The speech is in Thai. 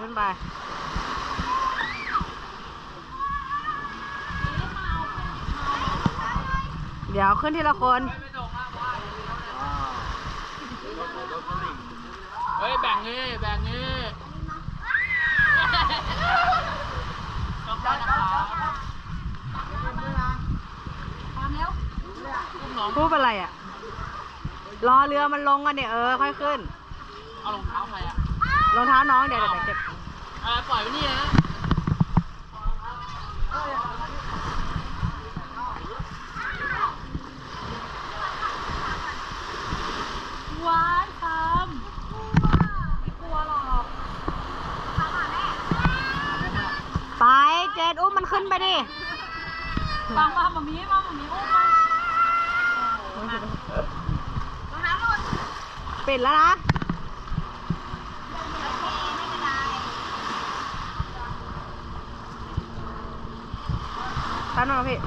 ขึ้นไปเดี๋ยวขึ้นทีละคนเฮ้ยแบ่งงี้แบ่งงี้พูดอะไรอ่ะรอเรือมันลงกันเนี่ยค่อยขึ้นเอารองเท้าใครอ่ะรองเท้าน้องเดี๋ยวเก็บปล่อยไว้นี่นะว้ายทำไม่กลัวหรอกไปเจนอุ้มมันขึ้นไปดิมามามีอุ้มมาปิดแล้วนะตั้งหน่อยพี่